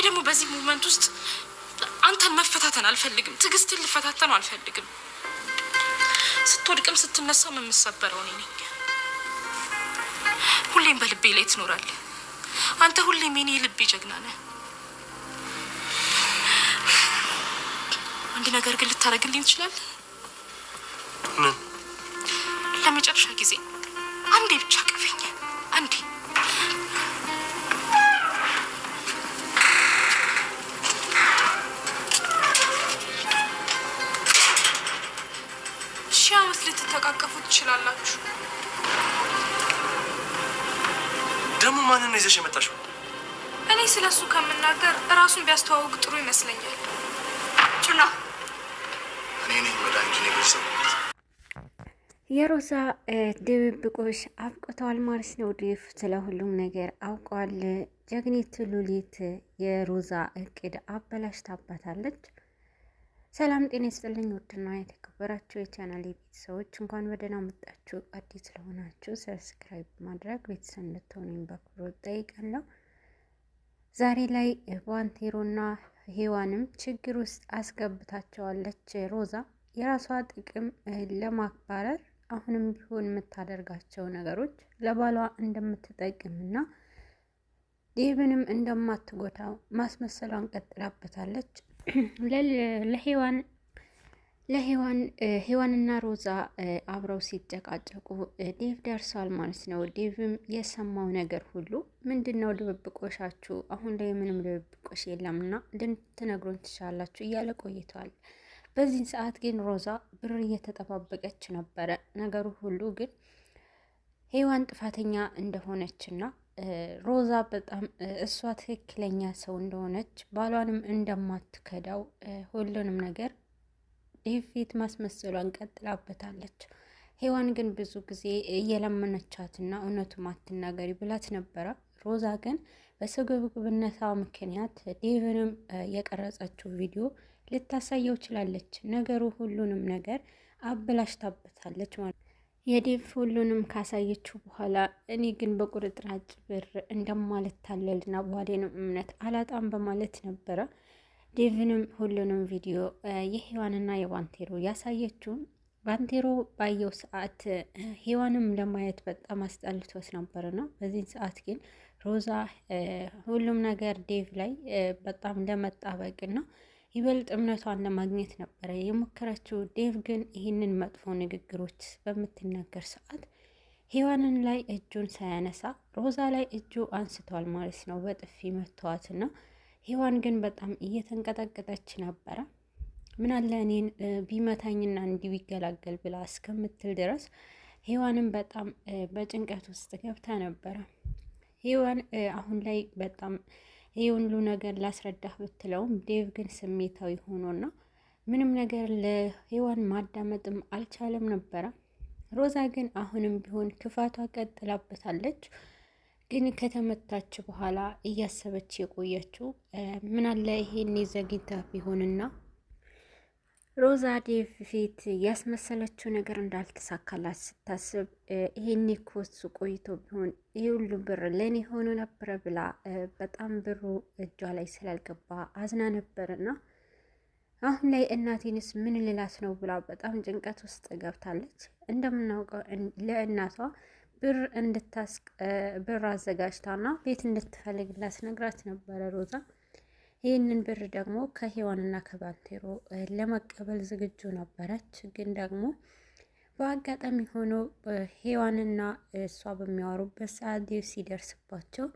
ደግሞ በዚህ ሞመንት ውስጥ አንተን መፈታተን አልፈልግም። ትዕግስትን ልፈታተን አልፈልግም። ስትወድቅም ስትነሳም የምሰበረው እኔ ነኝ። ሁሌም በልቤ ላይ ትኖራለህ። አንተ ሁሌም የኔ ልቤ ጀግና ነህ። አንድ ነገር ግን ልታረግልኝ ትችላለህ? ምን? ለመጨረሻ ጊዜ አንዴ ብቻ ቀፈኝ። አንዴ ሺያውስ ልትተቃቀፉ ትችላላችሁ። ደግሞ ማንን ነው ይዘሽ የመጣሽው? እኔ ስለሱ ከምናገር ራሱን ቢያስተዋውቅ ጥሩ ይመስለኛል። ጩና እኔ ነኝ መድኃኒቱ ነው። የሮዛ ድብብቆሽ አብቅተዋል ማለት ነው። ዴቭ ስለ ሁሉም ነገር አውቋል። ጀግኒት ሉሊት የሮዛ እቅድ አበላሽታባታለች። ሰላም ጤና ይስጥልኝ ውድና የተከበራችሁ የቻናሌ ቤተሰቦች እንኳን በደህና መጣችሁ። አዲስ ስለሆናችሁ ሰብስክራይብ ማድረግ ቤተሰብ እንድትሆኑኝ በአክብሮት ጠይቃለሁ። ዛሬ ላይ ባንቴሮና ሔዋንም ችግር ውስጥ አስገብታቸዋለች። ሮዛ የራሷ ጥቅም ለማባረር አሁንም ቢሆን የምታደርጋቸው ነገሮች ለባሏ እንደምትጠቅምና ዴቭንም እንደማትጎዳው ማስመሰሏን ቀጥላበታለች። ሔዋንና ሮዛ አብረው ሲጨቃጨቁ ዴቭ ደርሷል ማለት ነው። ዴቭም የሰማው ነገር ሁሉ ምንድነው ድብብቆሻችሁ? አሁን ላይ ምንም ድብብቆሽ የለምና ልትነግሩን ትችላላችሁ እያለ ቆይተዋል። በዚህ ሰዓት ግን ሮዛ ብር እየተጠባበቀች ነበረ። ነገሩ ሁሉ ግን ሔዋን ጥፋተኛ እንደሆነችና ሮዛ በጣም እሷ ትክክለኛ ሰው እንደሆነች ባሏንም እንደማትከዳው ሁሉንም ነገር ዴቭ ፊት ማስመሰሏን ቀጥላበታለች። ሔዋን ግን ብዙ ጊዜ እየለመነቻትና እውነቱ ማትናገሪ ብላት ነበረ። ሮዛ ግን በስግብግብነቷ ምክንያት ዴቭንም የቀረጸችው ቪዲዮ ልታሳየው ችላለች። ነገሩ ሁሉንም ነገር አበላሽታበታለች ማለት ነው። የዴቭ ሁሉንም ካሳየችው በኋላ እኔ ግን በቁርጥራጭ ብር እንደማልታለልና ባሌንም እምነት አላጣም በማለት ነበረ ዴቭንም ሁሉንም ቪዲዮ የሔዋንና የባንቴሮ ያሳየችውን። ባንቴሮ ባየው ሰዓት ሔዋንም ለማየት በጣም አስጠልቶት ነበርና በዚህ ሰዓት ግን ሮዛ ሁሉም ነገር ዴቭ ላይ በጣም ለመጣበቅና ይበልጥ እምነቷን ለማግኘት ነበረ የሞከረችው። ዴቭ ግን ይህንን መጥፎ ንግግሮች በምትናገር ሰዓት ሔዋንን ላይ እጁን ሳያነሳ ሮዛ ላይ እጁ አንስቷል ማለት ነው። በጥፊ መተዋትና ሔዋን ግን በጣም እየተንቀጠቀጠች ነበረ። ምን አለ እኔን ቢመታኝና እንዲህ ቢገላገል ብላ እስከምትል ድረስ ሔዋንን በጣም በጭንቀት ውስጥ ገብታ ነበረ። ሔዋን አሁን ላይ በጣም ይህ ሁሉ ነገር ላስረዳህ ብትለውም ዴቭ ግን ስሜታዊ ሆኖና ምንም ነገር ለሔዋን ማዳመጥም አልቻለም ነበረ። ሮዛ ግን አሁንም ቢሆን ክፋቷ ቀጥላበታለች። ግን ከተመታች በኋላ እያሰበች የቆየችው ምን አለ ይሄን ዘግይታ ቢሆንና ሮዛ ዴቭ ፊት ያስመሰለችው ነገር እንዳልተሳካላት ስታስብ ይሄን እኮ እሱ ቆይቶ ቢሆን ይሄ ሁሉ ብር ለእኔ ሆኖ ነበረ ብላ በጣም ብሩ እጇ ላይ ስላልገባ አዝና ነበርና አሁን ላይ እናቴንስ ምን ልላት ነው ብላ በጣም ጭንቀት ውስጥ ገብታለች። እንደምናውቀው ለእናቷ ብር አዘጋጅታና ቤት እንድትፈልግላት ነግራት ነበረ ሮዛ። ይህንን ብር ደግሞ ከሔዋንና ከባንቴሮ ለመቀበል ዝግጁ ነበረች። ግን ደግሞ በአጋጣሚ ሆኖ ሔዋንና እሷ በሚያወሩበት ሰዓት ዴቭ ሲደርስባቸው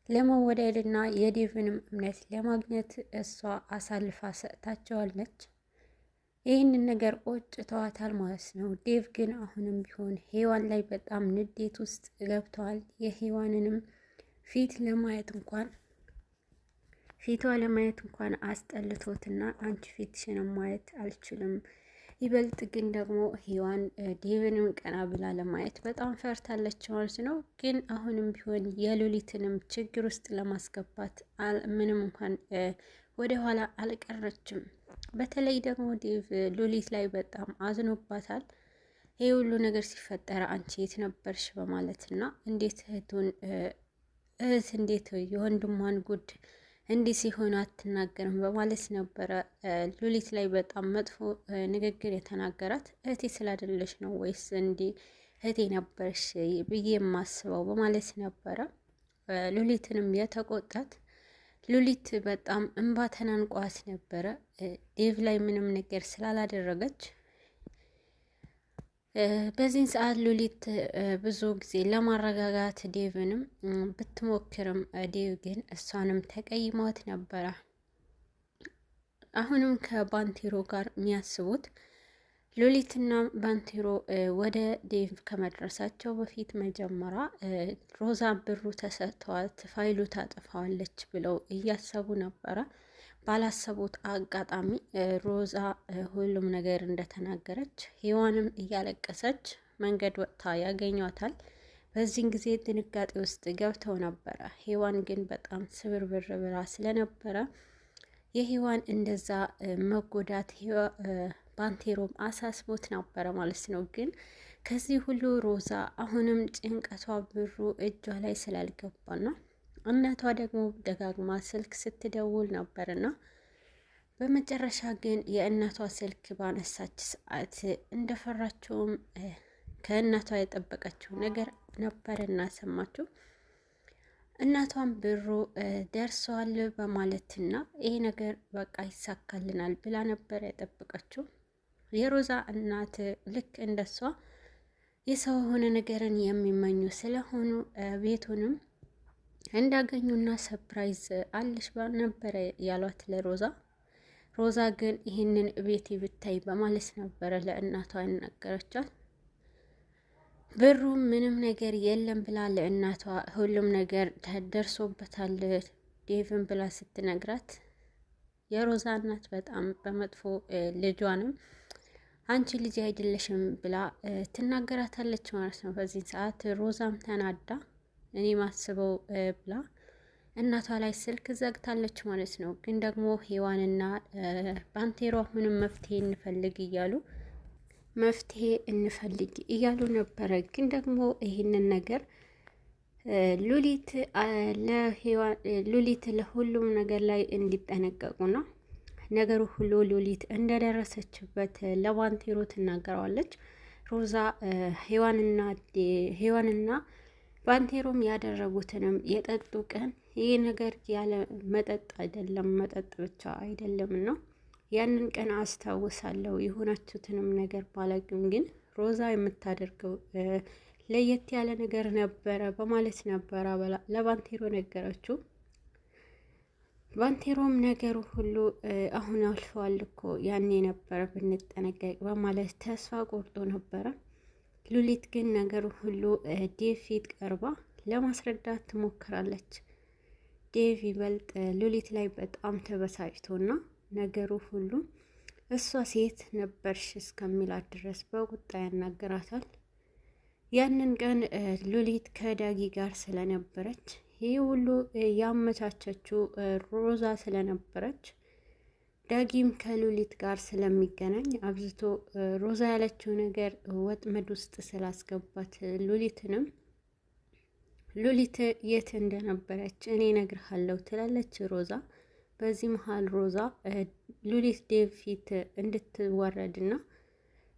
ለመወደድና የዴቭንም እምነት ለማግኘት እሷ አሳልፋ ሰጥታቸዋለች። ይህንን ነገር ቆጭተዋታል ማለት ነው። ዴቭ ግን አሁንም ቢሆን ሔዋን ላይ በጣም ንዴት ውስጥ ገብተዋል። የሔዋንንም ፊቷ ለማየት እንኳን አስጠልቶትና አንቺ ፊትሽን ማየት አልችልም። ይበልጥ ግን ደግሞ ሔዋን ዴቭንም ቀና ብላ ለማየት በጣም ፈርታለች ማለት ነው። ግን አሁንም ቢሆን የሉሊትንም ችግር ውስጥ ለማስገባት ምንም እንኳን ወደ ኋላ አልቀረችም። በተለይ ደግሞ ዴቭ ሉሊት ላይ በጣም አዝኖባታል። ይህ ሁሉ ነገር ሲፈጠር አንቺ የት ነበርሽ በማለትና እንዴት እህት እንዴት የወንድሟን ጉድ እንዲህ ሲሆን አትናገርም በማለት ነበረ ሉሊት ላይ በጣም መጥፎ ንግግር የተናገራት። እህቴ ስላደለሽ ነው ወይስ እንዲህ እህቴ ነበርሽ ብዬ የማስበው በማለት ነበረ ሉሊትንም የተቆጣት። ሉሊት በጣም እንባ ተናንቋት ነበረ ዴቭ ላይ ምንም ነገር ስላላደረገች። በዚህን ሰዓት ሉሊት ብዙ ጊዜ ለማረጋጋት ዴቭንም ብትሞክርም ዴቭ ግን እሷንም ተቀይሟት ነበረ። አሁንም ከባንቴሮ ጋር የሚያስቡት ሉሊትና ባንቴሮ ወደ ዴቭ ከመድረሳቸው በፊት መጀመሪያ ሮዛ ብሩ ተሰጥተዋት ፋይሉ ታጠፋዋለች ብለው እያሰቡ ነበረ። ባላሰቡት አጋጣሚ ሮዛ ሁሉም ነገር እንደተናገረች ሔዋንም እያለቀሰች መንገድ ወጥታ ያገኟታል። በዚህን ጊዜ ድንጋጤ ውስጥ ገብተው ነበረ። ሔዋን ግን በጣም ስብርብር ብላ ስለነበረ የሔዋን እንደዛ መጎዳት ባንቴሮም አሳስቦት ነበረ ማለት ነው። ግን ከዚህ ሁሉ ሮዛ አሁንም ጭንቀቷ ብሩ እጇ ላይ ስላልገባና እናቷ ደግሞ ደጋግማ ስልክ ስትደውል ነበርና በመጨረሻ ግን የእናቷ ስልክ ባነሳች ሰዓት እንደፈራቸውም ከእናቷ የጠበቀችው ነገር ነበርና ሰማችሁ። እናቷም ብሩ ደርሰዋል በማለትና ይሄ ነገር በቃ ይሳካልናል ብላ ነበር የጠበቀችው። የሮዛ እናት ልክ እንደሷ የሰው የሆነ ነገርን የሚመኙ ስለሆኑ ቤቱንም እንዳገኙና ሰፕራይዝ አለሽ ነበረ ያሏት ለሮዛ። ሮዛ ግን ይህንን ቤት ብታይ በማለት ነበረ ለእናቷ ያናገረቻት። ብሩ ምንም ነገር የለም ብላ ለእናቷ ሁሉም ነገር ተደርሶበታል ዴቭን ብላ ስትነግራት የሮዛ እናት በጣም በመጥፎ ልጇንም አንቺ ልጅ አይደለሽም ብላ ትናገራታለች ማለት ነው። በዚህ ሰዓት ሮዛም ተናዳ እኔ ማስበው ብላ እናቷ ላይ ስልክ ዘግታለች ማለት ነው። ግን ደግሞ ሔዋንና ባንቴሮ አሁንም መፍትሄ እንፈልግ እያሉ ነበረ። ግን ደግሞ ይህንን ነገር ሉሊት ለሁሉም ነገር ላይ እንዲጠነቀቁና ነገሩ ሁሉ ሉሊት እንደደረሰችበት ለባንቴሮ ትናገረዋለች። ሮዛ ሔዋንና ባንቴሮም ያደረጉትንም የጠጡ ቀን ይህ ነገር ያለ መጠጥ አይደለም፣ መጠጥ ብቻ አይደለም እና ያንን ቀን አስታውሳለሁ። የሆናችሁትንም ነገር ባላቅም ግን ሮዛ የምታደርገው ለየት ያለ ነገር ነበረ በማለት ነበረ ለባንቴሮ ነገረችው። ባንቴሮም ነገሩ ሁሉ አሁን አልፈዋል እኮ ያኔ ነበረ ብንጠነቀቅ በማለት ተስፋ ቆርጦ ነበረ። ሉሊት ግን ነገሩ ሁሉ ዴቭ ፊት ቀርባ ለማስረዳት ትሞክራለች። ዴቭ ይበልጥ ሉሊት ላይ በጣም ተበሳጭቶና ነገሩ ሁሉ እሷ ሴት ነበርሽ እስከሚላት ድረስ በቁጣ ያናገራታል። ያንን ቀን ሉሊት ከዳጊ ጋር ስለነበረች ይህ ሁሉ ያመቻቸችው ሮዛ ስለነበረች ዳጊም ከሉሊት ጋር ስለሚገናኝ አብዝቶ ሮዛ ያለችው ነገር ወጥመድ ውስጥ ስላስገባት ሉሊት የት እንደነበረች እኔ እነግርሃለሁ ትላለች ሮዛ። በዚህ መሀል ሮዛ ሉሊት ዴቭ ፊት እንድትወረድና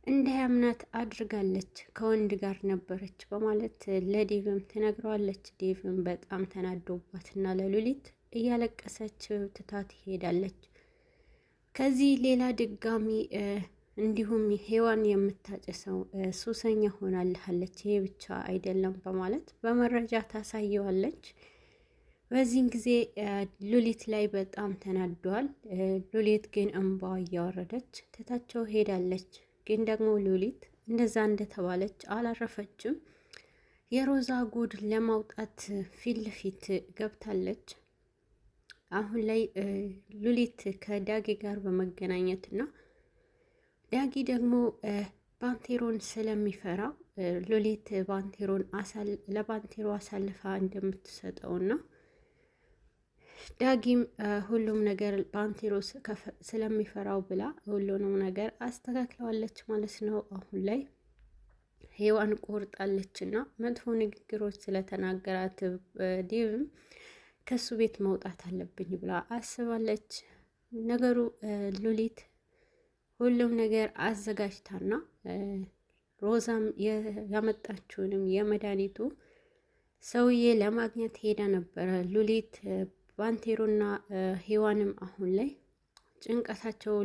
እንዳያምናት አድርጋለች። ከወንድ ጋር ነበረች በማለት ለዴቭም ትነግረዋለች። ዴቭም በጣም ተናዶባትና ለሉሊት እያለቀሰች ትታት ትሄዳለች። ከዚህ ሌላ ድጋሚ እንዲሁም ሔዋን የምታጨሰው ሱሰኛ ሆናልሃለች፣ ይሄ ብቻ አይደለም በማለት በመረጃ ታሳየዋለች። በዚህን ጊዜ ሉሊት ላይ በጣም ተናደዋል። ሉሊት ግን እንባ እያወረደች ትታቸው ሄዳለች። ግን ደግሞ ሉሊት እንደዛ እንደተባለች አላረፈችም። የሮዛ ጉድ ለማውጣት ፊት ለፊት ገብታለች። አሁን ላይ ሉሊት ከዳጊ ጋር በመገናኘትና ዳጊ ደግሞ ባንቴሮን ስለሚፈራ ሉሊት ለባንቴሮ አሳልፋ እንደምትሰጠውና ዳጊም ሁሉም ነገር ባንቴሮ ስለሚፈራው ብላ ሁሉንም ነገር አስተካክለዋለች ማለት ነው። አሁን ላይ ሔዋን ቆርጣለችና መጥፎ ንግግሮች ስለተናገራት ከሱ ቤት መውጣት አለብኝ ብላ አስባለች። ነገሩ ሉሊት ሁሉም ነገር አዘጋጅታና ሮዛም ያመጣችውንም የመድኃኒቱ ሰውዬ ለማግኘት ሄዳ ነበረ። ሉሊት ባንቴሮና ሔዋንም አሁን ላይ ጭንቀታቸው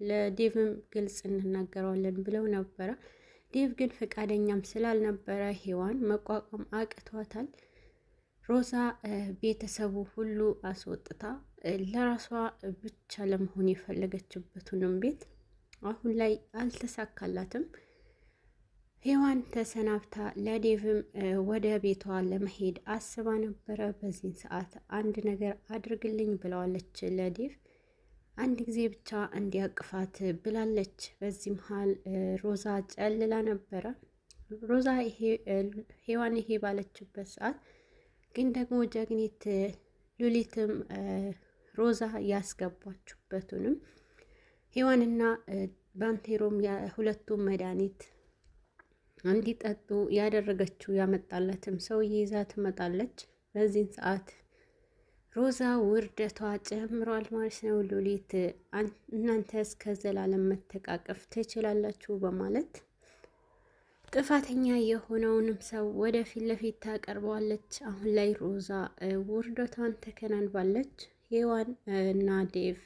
ለዴቭም ግልጽ እንናገረዋለን ብለው ነበረ። ዴቭ ግን ፈቃደኛም ስላልነበረ ሔዋን መቋቋም አቅቷታል። ሮዛ ቤተሰቡ ሁሉ አስወጥታ ለራሷ ብቻ ለመሆን የፈለገችበትንም ቤት አሁን ላይ አልተሳካላትም። ሔዋን ተሰናብታ ለዴቭም ወደ ቤቷ ለመሄድ አስባ ነበረ። በዚህን ሰዓት አንድ ነገር አድርግልኝ ብለዋለች ለዴቭ። አንድ ጊዜ ብቻ እንዲያቅፋት ብላለች። በዚህ መሀል ሮዛ ጨልላ ነበረ። ሮዛ ሔዋን ይሄ ባለችበት ሰዓት ግን ደግሞ ጀግኒት ሉሊትም ሮዛ ያስገባችበትንም ሔዋንና ባንቴሮም ሁለቱም መድኃኒት እንዲጠጡ ያደረገችው ያመጣለትም ሰውዬ ይዛ ትመጣለች። በዚህን ሰዓት ሮዛ ውርደቷ ጨምሯል ማለት ነው። ሉሊት እናንተ እስከ ዘላለም መተቃቀፍ ትችላላችሁ በማለት ጥፋተኛ የሆነውንም ሰው ወደፊት ለፊት ታቀርበዋለች። አሁን ላይ ሮዛ ውርደቷን ተከናንባለች። ሔዋን እና ዴቭ